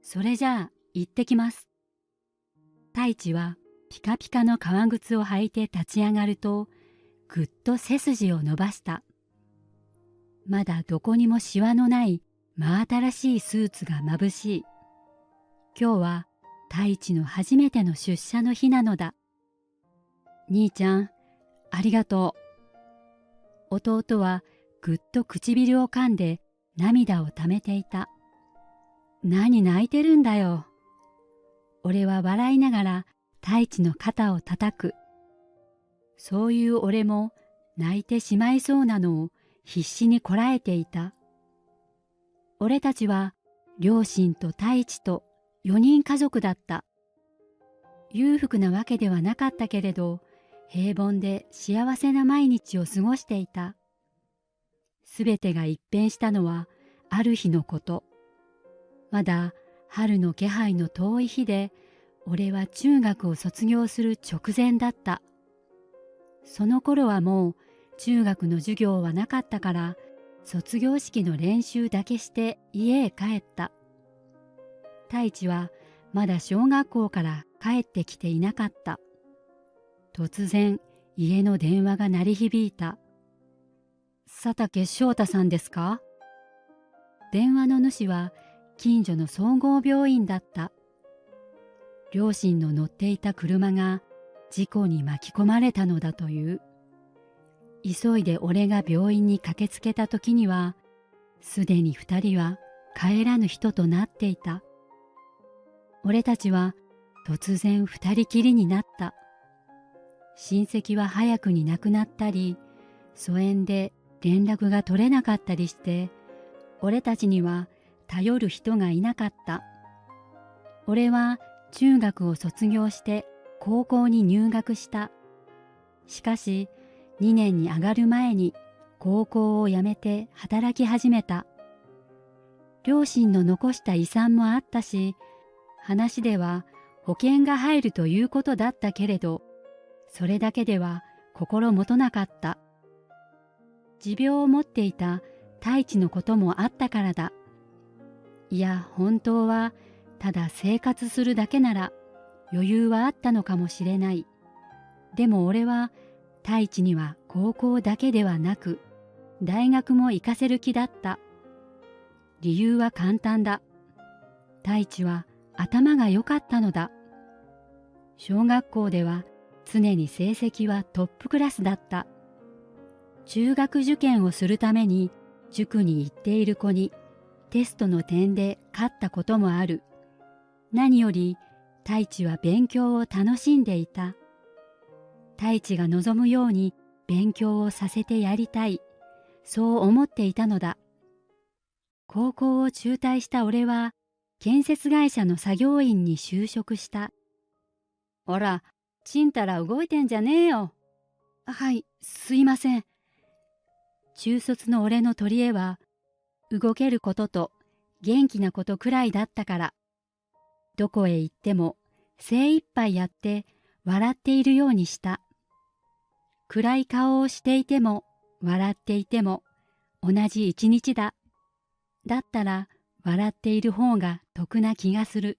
それじゃあ行ってきます。太一はピカピカの革靴を履いて立ち上がると、ぐっと背筋を伸ばした。まだどこにもシワのない真新しいスーツが眩しい。今日は太一の初めての出社の日なのだ。兄ちゃん、ありがとう。弟はぐっと唇を噛んで涙をためていた。何泣いてるんだよ。俺は笑いながら太一の肩を叩く。そういう俺も泣いてしまいそうなのを必死にこらえていた。俺たちは両親と太一と4人家族だった。裕福なわけではなかったけれど、平凡で幸せな毎日を過ごしていた。すべてが一変したのはある日のこと。まだ春の気配の遠い日で、俺は中学を卒業する直前だった。その頃はもう中学の授業はなかったから、卒業式の練習だけして家へ帰った。太一はまだ小学校から帰ってきていなかった。突然家の電話が鳴り響いた。佐竹翔太さんですか？電話の主は近所の総合病院だった。両親の乗っていた車が事故に巻き込まれたのだという。急いで俺が病院に駆けつけた時には、すでに2人は帰らぬ人となっていた。俺たちは突然2人きりになった。親戚は早くに亡くなったり、疎遠で連絡が取れなかったりして、俺たちには頼る人がいなかった。俺は中学を卒業して高校に入学した。しかし2年に上がる前に高校を辞めて働き始めた。両親の残した遺産もあったし、話では保険が入るということだったけれど、それだけでは心もとなかった。持病を持っていた太一のこともあったからだ。いや、本当はただ生活するだけなら余裕はあったのかもしれない。でも俺は太一には高校だけではなく大学も行かせる気だった。理由は簡単だ。太一は頭が良かったのだ。小学校では常に成績はトップクラスだった。中学受験をするために塾に行っている子にテストの点で勝ったこともある。何より太一は勉強を楽しんでいた。太一が望むように勉強をさせてやりたい、そう思っていたのだ。高校を中退した俺は建設会社の作業員に就職した。ほら、ちんたら動いてんじゃねえよ。はい、すいません。中卒の俺の取り柄は、動けることと元気なことくらいだったから、どこへ行っても精一杯やって笑っているようにした。暗い顔をしていても笑っていても同じ一日だ。だったら笑っている方が得な気がする。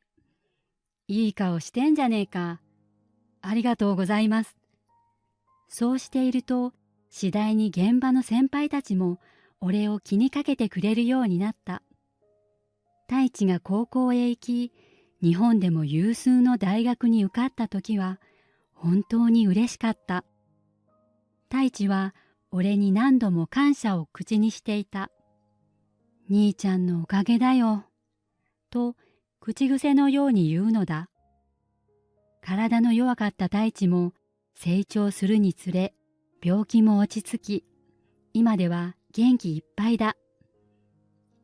いい顔してんじゃねえか。ありがとうございます。そうしていると、次第に現場の先輩たちも俺を気にかけてくれるようになった。太一が高校へ行き、日本でも有数の大学に受かった時は本当に嬉しかった。太一は俺に何度も感謝を口にしていた。兄ちゃんのおかげだよ、と口癖のように言うのだ。体の弱かった太一も成長するにつれ、病気も落ち着き、今では元気いっぱいだ。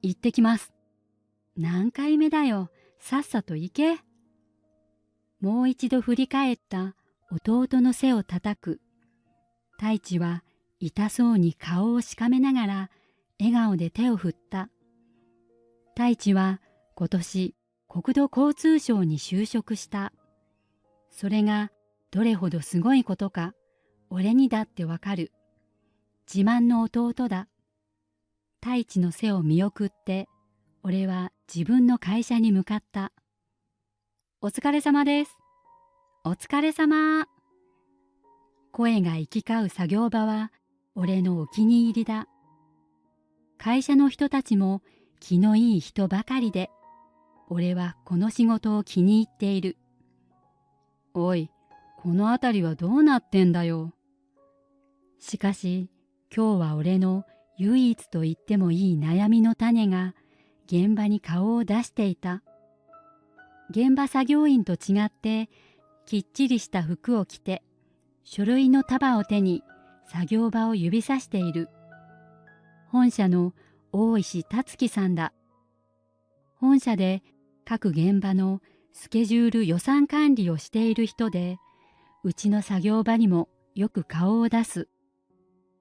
行ってきます。何回目だよ、さっさと行け。もう一度振り返った弟の背を叩く。太一は痛そうに顔をしかめながら笑顔で手を振った。太一は今年国土交通省に就職した。それがどれほどすごいことか俺にだってわかる。自慢の弟だ。太一の背を見送って俺は自分の会社に向かった。お疲れ様です。お疲れ様。声が行き交う作業場は俺のお気に入りだ。会社の人たちも気のいい人ばかりで、俺はこの仕事を気に入っている。おい、この辺りはどうなってんだよ。しかし、今日は俺の唯一と言ってもいい悩みの種が現場に顔を出していた。現場作業員と違ってきっちりした服を着て書類の束を手に作業場を指さしている。本社の大石達樹さんだ。本社で各現場のスケジュール予算管理をしている人で、うちの作業場にもよく顔を出す。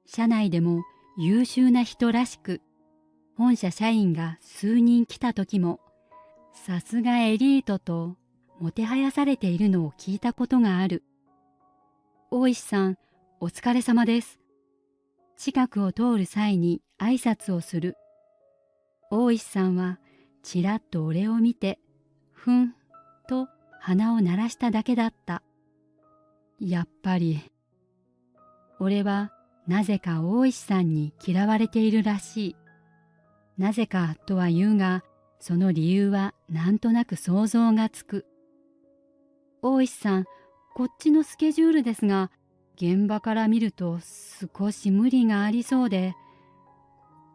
社内でも優秀な人らしく、本社社員が数人来た時も、さすがエリートともてはやされているのを聞いたことがある。大石さん、お疲れ様です。近くを通る際に挨拶をする。大石さんはちらっと俺を見て、ふんと鼻を鳴らしただけだった。やっぱり。俺はなぜか大石さんに嫌われているらしい。なぜかとは言うが、その理由はなんとなく想像がつく。大石さん、こっちのスケジュールですが、現場から見ると少し無理がありそうで、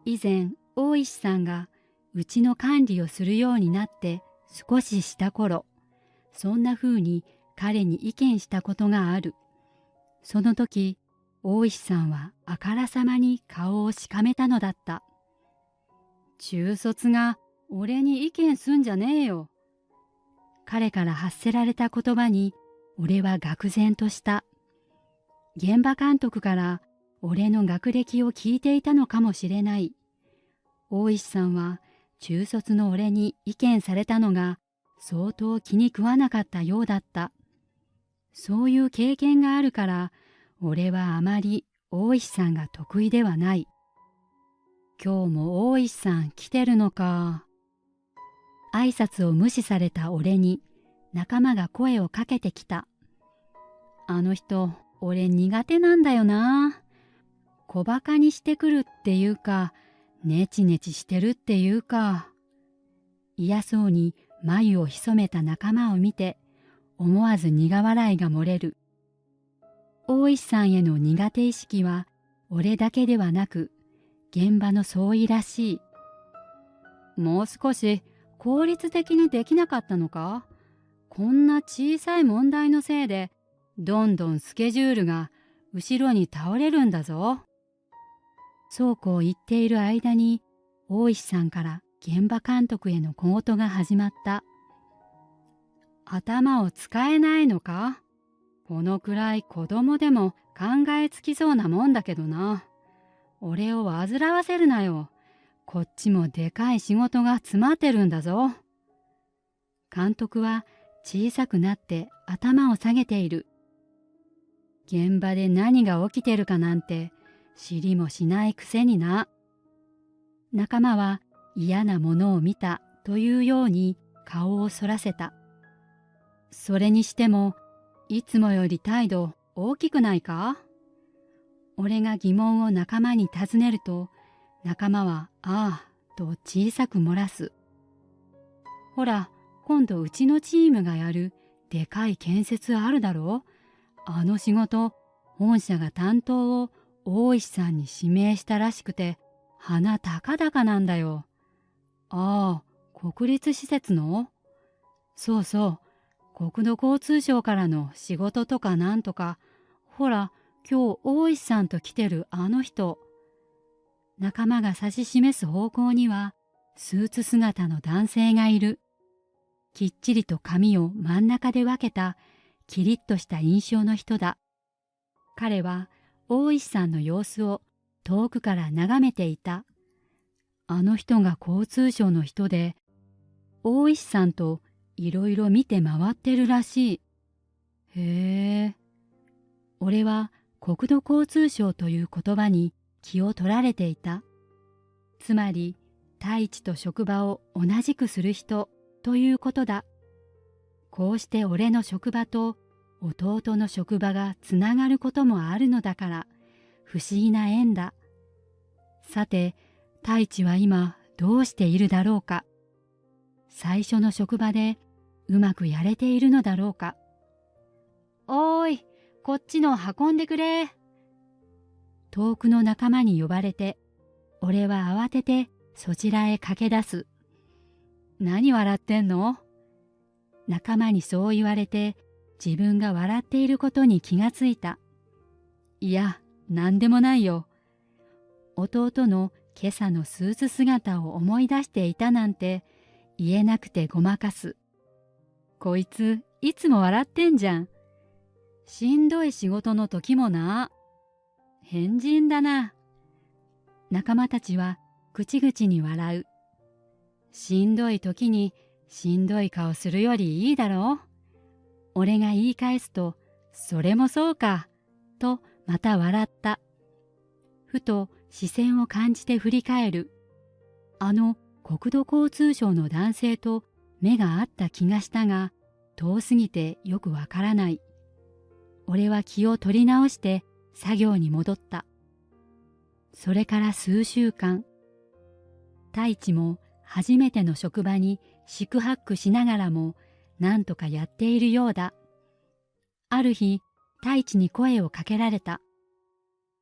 以前大石さんがうちの管理をするようになって少しした頃、そんな風に彼に意見したことがある。その時、大石さんはあからさまに顔をしかめたのだった。中卒が俺に意見すんじゃねえよ。彼から発せられた言葉に俺は愕然とした。現場監督から俺の学歴を聞いていたのかもしれない。大石さんは中卒の俺に意見されたのが相当気に食わなかったようだった。そういう経験があるから俺はあまり大石さんが得意ではない。今日も大石さん来てるのか。挨拶を無視された俺に仲間が声をかけてきた。あの人、俺苦手なんだよな。小馬鹿にしてくるっていうか、ネチネチしてるっていうか。嫌そうに眉を潜めた仲間を見て、思わず苦笑いが漏れる。大石さんへの苦手意識は、俺だけではなく、現場の総意らしい。もう少し効率的にできなかったのか？こんな小さい問題のせいで、どんどんスケジュールが後ろに倒れるんだぞ。そうこう言っている間に、大石さんから現場監督への小言が始まった。頭を使えないのか？このくらい子供でも考えつきそうなもんだけどな。俺を煩わせるなよ。こっちもでかい仕事が詰まってるんだぞ。監督は小さくなって頭を下げている。現場で何が起きてるかなんて知りもしないくせにな。仲間は嫌なものを見たというように顔をそらせた。それにしてもいつもより態度大きくないか？俺が疑問を仲間に尋ねると、仲間はああと小さく漏らす。ほら、今度うちのチームがやるでかい建設あるだろう？あの仕事、本社が担当を大石さんに指名したらしくて、鼻高々なんだよ。ああ、国立施設の？そうそう、国土交通省からの仕事とかなんとか。ほら、今日大石さんと来てるあの人。仲間が指し示す方向には、スーツ姿の男性がいる。きっちりと髪を真ん中で分けた、キリッとした印象の人だ。彼は大石さんの様子を遠くから眺めていた。あの人が交通省の人で、大石さんといろいろ見て回ってるらしい。へえ。俺は国土交通省という言葉に気を取られていた。つまり太一と職場を同じくする人ということだ。こうして俺の職場と弟の職場がつながることもあるのだから不思議な縁だ。さて、太一は今どうしているだろうか。最初の職場でうまくやれているのだろうか。おーい、こっちの運んでくれ。遠くの仲間に呼ばれて、俺は慌ててそちらへ駆け出す。何笑ってんの？仲間にそう言われて自分が笑っていることに気がついた。いや、なんでもないよ。弟の今朝のスーツ姿を思い出していたなんて言えなくてごまかす。こいついつも笑ってんじゃん。しんどい仕事の時もな。変人だな。仲間たちは口々に笑う。しんどい時にしんどい顔するよりいいだろう。俺が言い返すと、それもそうか、とまた笑った。ふと視線を感じて振り返る。あの国土交通省の男性と目が合った気がしたが、遠すぎてよくわからない。俺は気を取り直して作業に戻った。それから数週間、太一も初めての職場に四苦八苦しながらもなんとかやっているようだ。ある日、太一に声をかけられた。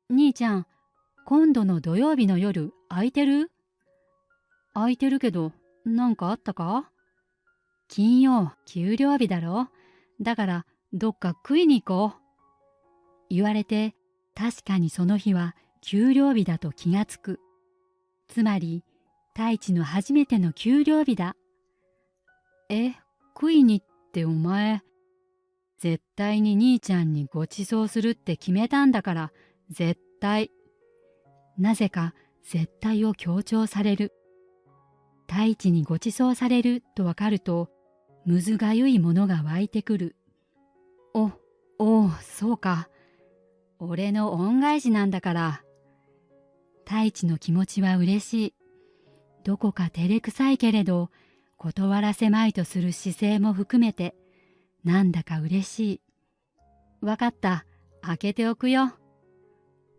兄ちゃん、今度の土曜日の夜空いてる？空いてるけど、なんかあったか？金曜、給料日だろ？だからどっか食いに行こう。言われて、確かにその日は給料日だと気がつく。つまり、太一の初めての給料日だ。食いにってお前、絶対に兄ちゃんにご馳走するって決めたんだから、絶対。なぜか絶対を強調される。太一にご馳走されるとわかると、むずがゆいものが湧いてくる。そうか。俺の恩返しなんだから。太一の気持ちは嬉しい。どこか照れくさいけれど、断らせまいとする姿勢も含めて、なんだか嬉しい。わかった、開けておくよ。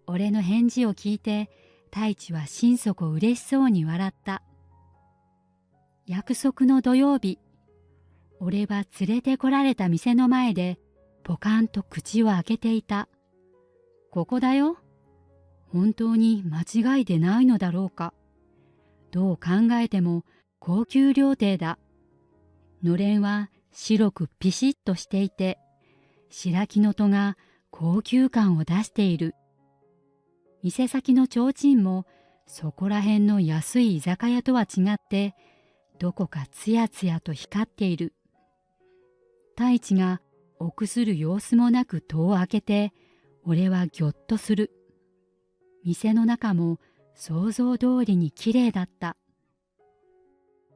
俺の返事を聞いて、太一は心底嬉しそうに笑った。約束の土曜日、俺は連れてこられた店の前で、ポカンと口を開けていた。ここだよ。本当に間違いでないのだろうか。どう考えても高級料亭だ。のれんは白くピシッとしていて、白木の戸が高級感を出している。店先の提灯もそこらへんの安い居酒屋とは違って、どこかつやつやと光っている。太一が臆する様子もなく戸を開けて、俺はぎょっとする。店の中も想像通りにきれいだった。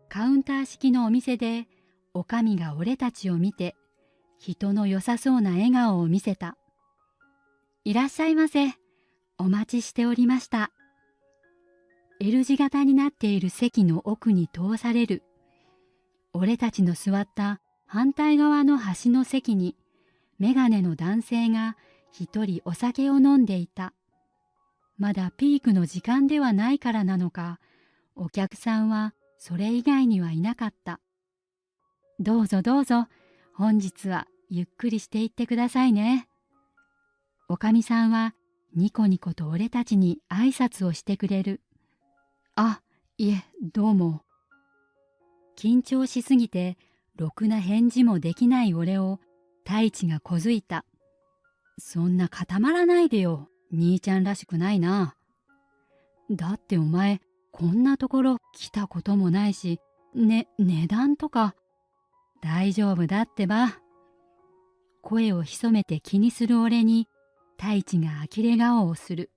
カウンター式のお店で、おかみが俺たちを見て、人の良さそうな笑顔を見せた。いらっしゃいませ。お待ちしておりました。L 字型になっている席の奥に通される。俺たちの座った反対側の端の席に、メガネの男性が一人お酒を飲んでいた。まだピークの時間ではないからなのか、お客さんはそれ以外にはいなかった。どうぞどうぞ、本日はゆっくりしていってくださいね。おかみさんはニコニコと俺たちに挨拶をしてくれる。いえ、どうも。緊張しすぎて、ろくな返事もできない俺を太一がこづいた。そんな固まらないでよ。兄ちゃんらしくないな。だってお前、こんなところ来たこともないし、値段とか。大丈夫だってば。声を潜めて気にする俺に、太一が呆れ顔をする。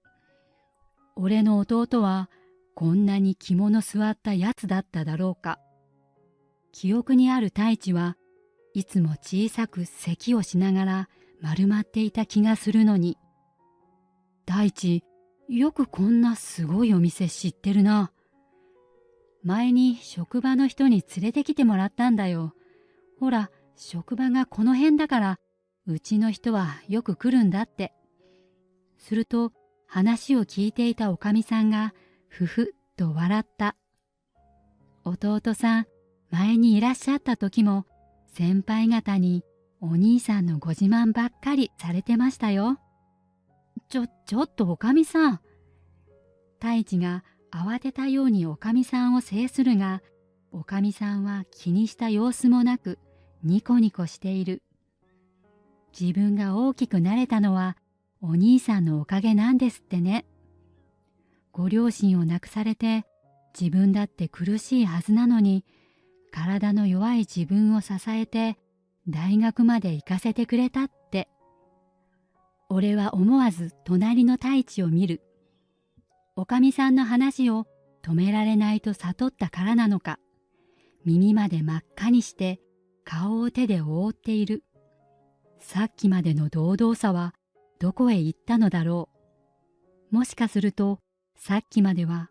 俺の弟は、こんなに肝の据わったやつだっただろうか。記憶にある太一はいつも小さく咳をしながら丸まっていた気がするのに、太一、よくこんなすごいお店知ってるな。前に職場の人に連れてきてもらったんだよ。ほら、職場がこの辺だから、うちの人はよく来るんだって。すると、話を聞いていたおかみさんが、ふふっと笑った。弟さん、前にいらっしゃった時も、先輩方にお兄さんのご自慢ばっかりされてましたよ。ちょっとおかみさん。太一が慌てたようにおかみさんを制するが、おかみさんは気にした様子もなくニコニコしている。自分が大きくなれたのはお兄さんのおかげなんですってね。ご両親を亡くされて自分だって苦しいはずなのに、体の弱い自分を支えて大学まで行かせてくれたって。俺は思わず隣の太一を見る。おかみさんの話を止められないと悟ったからなのか、耳まで真っ赤にして顔を手で覆っている。さっきまでの堂々さはどこへ行ったのだろう。もしかするとさっきまでは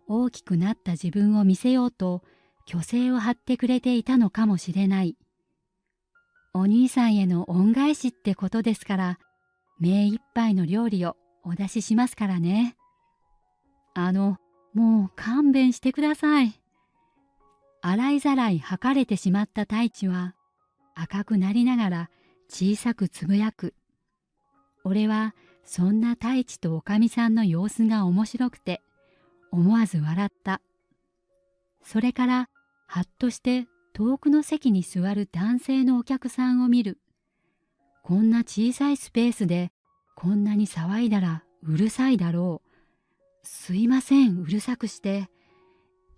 大きくなった自分を見せようと虚勢を張ってくれていたのかもしれない。お兄さんへの恩返しってことですから、目いっぱいの料理をお出ししますからね。もう勘弁してください。洗いざらい吐かれてしまった太一は赤くなりながら小さくつぶやく。俺はそんな太一とおかみさんの様子が面白くて思わず笑った。それからはっとして遠くの席に座る男性のお客さんを見る。こんな小さいスペースでこんなに騒いだらうるさいだろう。すいません、うるさくして。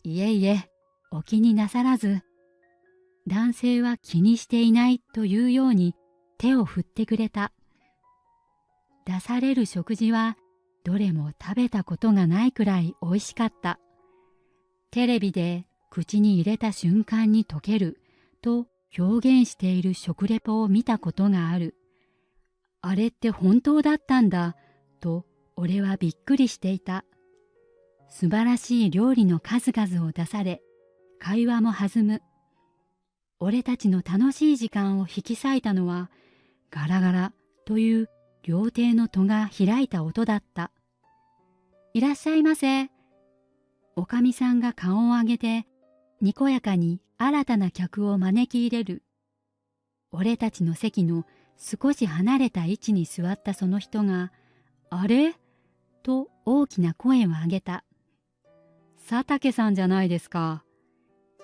いえいえ、お気になさらず。男性は気にしていないというように手を振ってくれた。出される食事はどれも食べたことがないくらいおいしかった。テレビで口に入れた瞬間に溶けると表現している食レポを見たことがある。あれって本当だったんだと俺はびっくりしていた。素晴らしい料理の数々を出され、会話も弾む。俺たちの楽しい時間を引き裂いたのは、ガラガラという料亭の戸が開いた音だった。いらっしゃいませ。おかみさんが顔を上げて、にこやかに新たな客を招き入れる。俺たちの席の少し離れた位置に座ったその人が、あれと大きな声を上げた。佐竹さんじゃないですか。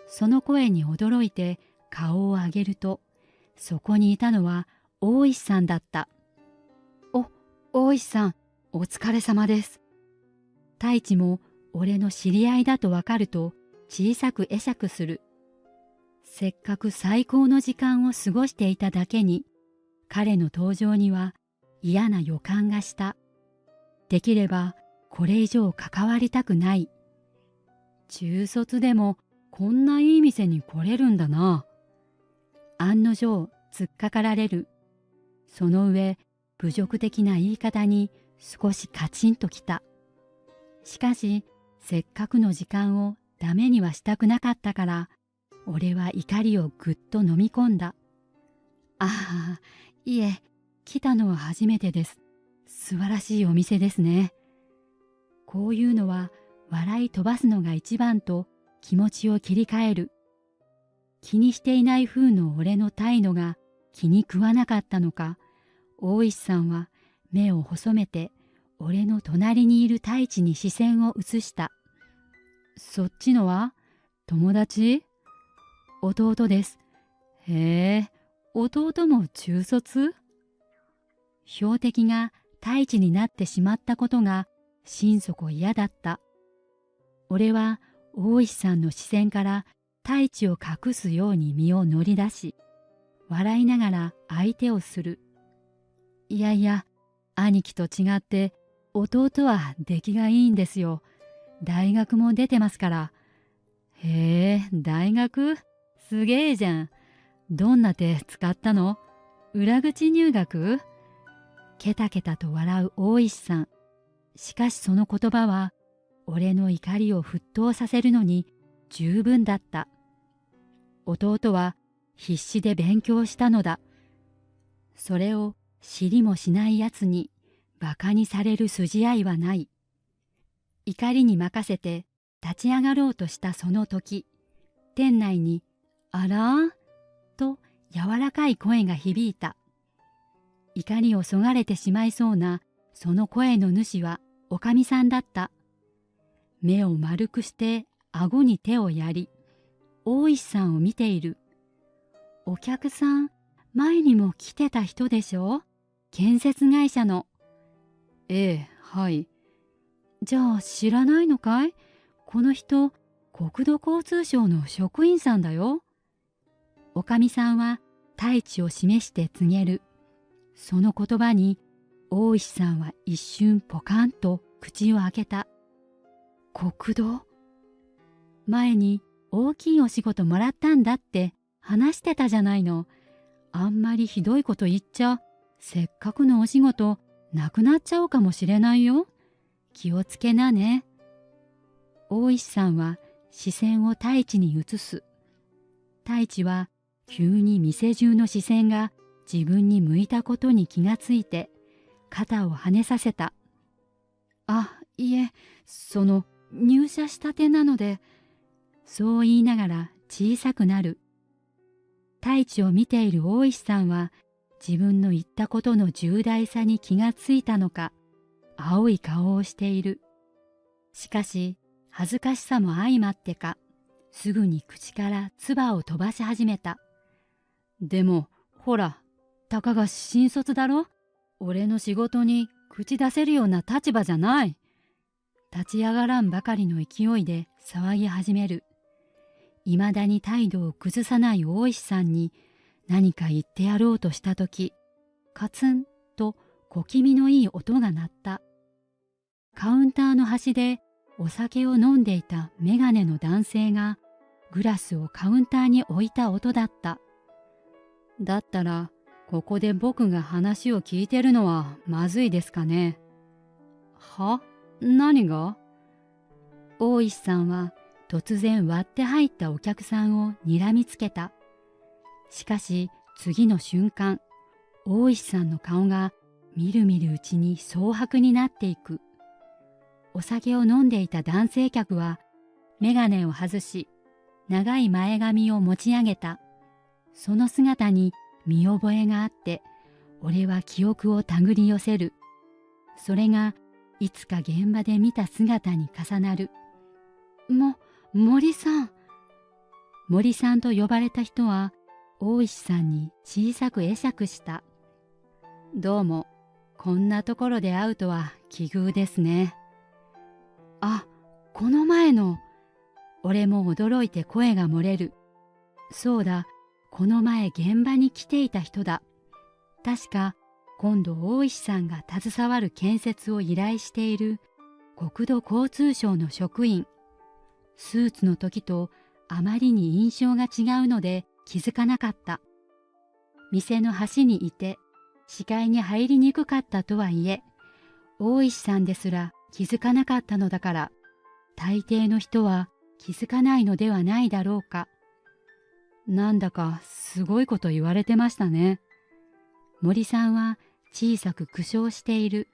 その声に驚いて顔を上げると、そこにいたのは大石さんだった。大石さん、お疲れ様です。太一も俺の知り合いだとわかると小さく会釈する。せっかく最高の時間を過ごしていただけに、彼の登場には嫌な予感がした。できればこれ以上関わりたくない。中卒でもこんないい店に来れるんだな。案の定突っかかられる。その上侮辱的な言い方に少しカチンときた。しかしせっかくの時間をダメにはしたくなかったから、俺は怒りをぐっと飲み込んだ。ああ、いえ、来たのは初めてです。素晴らしいお店ですね。こういうのは笑い飛ばすのが一番と気持ちを切り替える。気にしていない風の俺の態度が気に食わなかったのか、大石さんは目を細めて俺の隣にいる太一に視線を移した。そっちのは友達？弟です。へえ、弟も中卒？標的が太一になってしまったことが心底嫌だった。俺は大石さんの視線から太一を隠すように身を乗り出し、笑いながら相手をする。いやいや、兄貴と違って弟は出来がいいんですよ。大学も出てますから。へえ、大学？すげえじゃん。どんな手使ったの？裏口入学？ケタケタと笑う大石さん。しかしその言葉は俺の怒りを沸騰させるのに十分だった。弟は必死で勉強したのだ。それを知りもしないやつに馬鹿にされる筋合いはない。怒りに任せて立ち上がろうとしたその時、店内にあらーと柔らかい声が響いた。怒りをそがれてしまいそうなその声の主はおかみさんだった。目を丸くして顎に手をやり、大石さんを見ている。お客さん、前にも来てた人でしょ？建設会社の。ええ、はい。じゃあ知らないのかい？この人、国土交通省の職員さんだよ。おかみさんは太一を示して告げる。その言葉に大石さんは一瞬ポカンと口を開けた。国土？前に大きいお仕事もらったんだって話してたじゃないの。あんまりひどいこと言っちゃ、せっかくのお仕事なくなっちゃうかもしれないよ。気をつけなね。大石さんは視線を太一に移す。太一は急に店中の視線が自分に向いたことに気がついて肩を跳ねさせた。あ、いえ、入社したてなので。そう言いながら小さくなる。太一を見ている大石さんは自分の言ったことの重大さに気がついたのか、青い顔をしている。しかし恥ずかしさも相まってか、すぐに口から唾を飛ばし始めた。でもほら、たかが新卒だろ。俺の仕事に口出せるような立場じゃない。立ち上がらんばかりの勢いで騒ぎ始める。いまだに態度を崩さない大石さんに何か言ってやろうとしたとき、カツンと小気味のいい音が鳴った。カウンターの端でお酒を飲んでいたメガネの男性がグラスをカウンターに置いた音だった。だったらここで僕が話を聞いてるのはまずいですかね。は？何が？大石さんは突然割って入ったお客さんを睨みつけた。しかし次の瞬間、大石さんの顔がみるみるうちに蒼白になっていく。お酒を飲んでいた男性客は眼鏡を外し、長い前髪を持ち上げた。その姿に見覚えがあって、俺は記憶を手繰り寄せる。それがいつか現場で見た姿に重なる。森さん。森さんと呼ばれた人は大石さんに小さく会釈した。どうも、こんなところで会うとは奇遇ですね。あ、この前の。俺も驚いて声が漏れる。そうだ、この前現場に来ていた人だ。確か今度大石さんが携わる建設を依頼している国土交通省の職員。スーツの時とあまりに印象が違うので気づかなかった。店の端にいて視界に入りにくかったとはいえ、大石さんですら気づかなかったのだから、大抵の人は気づかないのではないだろうか。なんだかすごいこと言われてましたね。森さんは小さく苦笑している。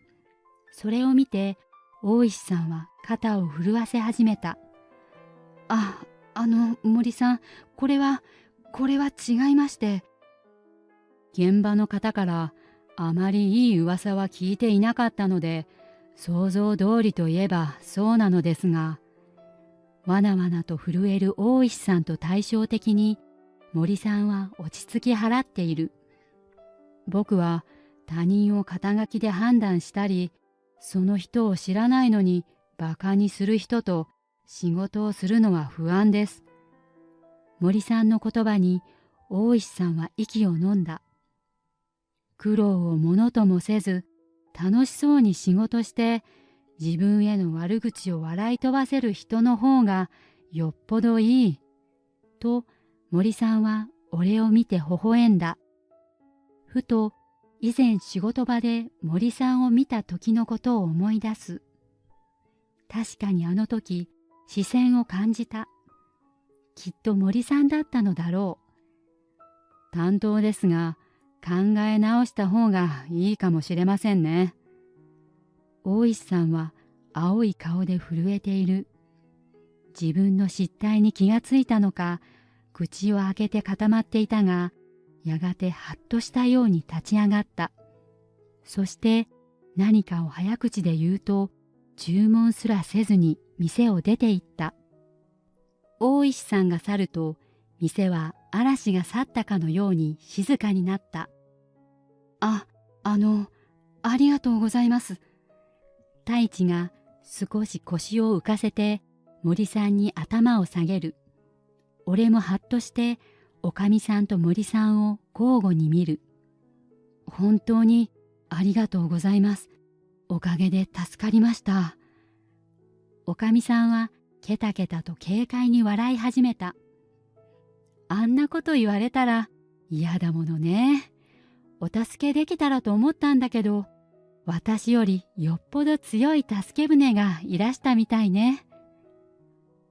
それを見て大石さんは肩を震わせ始めた。森さん、これは違いまして。現場の方からあまりいい噂は聞いていなかったので、想像通りといえばそうなのですが、わなわなと震える大石さんと対照的に森さんは落ち着き払っている。僕は他人を肩書きで判断したり、その人を知らないのに馬鹿にする人と仕事をするのは不安です。森さんの言葉に大石さんは息を飲んだ。苦労をものともせず、楽しそうに仕事して自分への悪口を笑い飛ばせる人の方がよっぽどいい。と森さんは俺を見て微笑んだ。ふと以前仕事場で森さんを見た時のことを思い出す。確かにあの時視線を感じた。きっと森さんだったのだろう。担当ですが、考え直した方がいいかもしれませんね。大石さんは青い顔で震えている。自分の失態に気がついたのか、口を開けて固まっていたが、やがてはっとしたように立ち上がった。そして何かを早口で言うと、注文すらせずに店を出て行った。大石さんが去ると、店は嵐が去ったかのように静かになった。ありがとうございます。太一が少し腰を浮かせて森さんに頭を下げる。俺もはっとしておかみさんと森さんを交互に見る。本当にありがとうございます。おかげで助かりました。おかみさんはケタケタと軽快に笑い始めた。あんなこと言われたら嫌だものね。お助けできたらと思ったんだけど、私よりよっぽど強い助け舟がいらしたみたいね。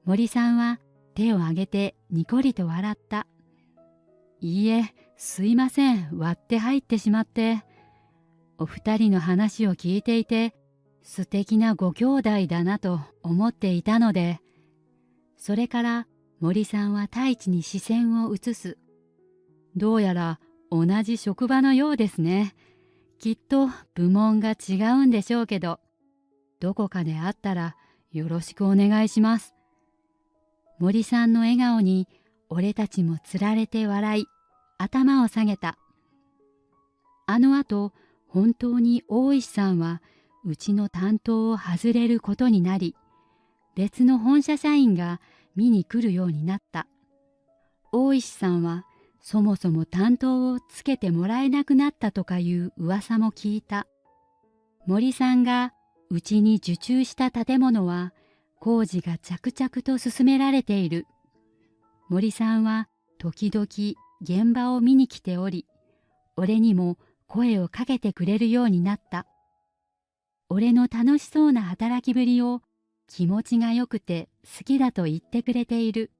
森さんは手を挙げてにこりと笑った。いいえ、すいません、割って入ってしまって。お二人の話を聞いていて、素敵なご兄弟だなと思っていたので。それから森さんは太一に視線を移す。どうやら同じ職場のようですね。きっと部門が違うんでしょうけど、どこかで会ったらよろしくお願いします。森さんの笑顔に俺たちもつられて笑い、頭を下げた。あのあと、本当に大石さんはうちの担当を外れることになり、別の本社社員が見に来るようになった。大石さんはそもそも担当をつけてもらえなくなったとかいう噂も聞いた。森さんがうちに受注した建物は工事が着々と進められている。森さんは時々現場を見に来ており、俺にも声をかけてくれるようになった。俺の楽しそうな働きぶりを気持ちがよくて好きだと言ってくれている。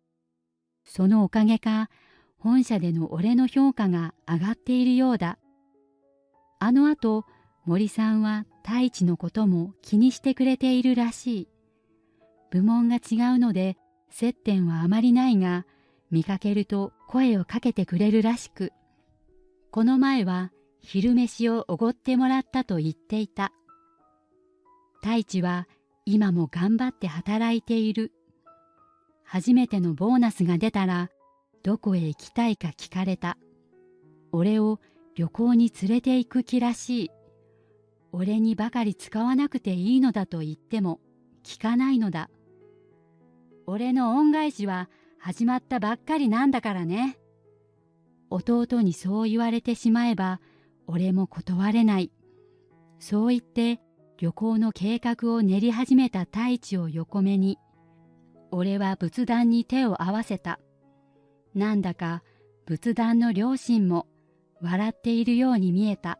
そのおかげか、本社での俺の評価が上がっているようだ。あのあと、森さんは太一のことも気にしてくれているらしい。部門が違うので接点はあまりないが、見かけると声をかけてくれるらしく、この前は昼飯をおごってもらったと言っていた。太一は今も頑張って働いている。初めてのボーナスが出たら、どこへ行きたいか聞かれた。俺を旅行に連れて行く気らしい。俺にばかり使わなくていいのだと言っても聞かないのだ。俺の恩返しは始まったばっかりなんだからね。弟にそう言われてしまえば俺も断れない。そう言って旅行の計画を練り始めた太一を横目に、俺は仏壇に手を合わせた。なんだか仏壇の両親も笑っているように見えた。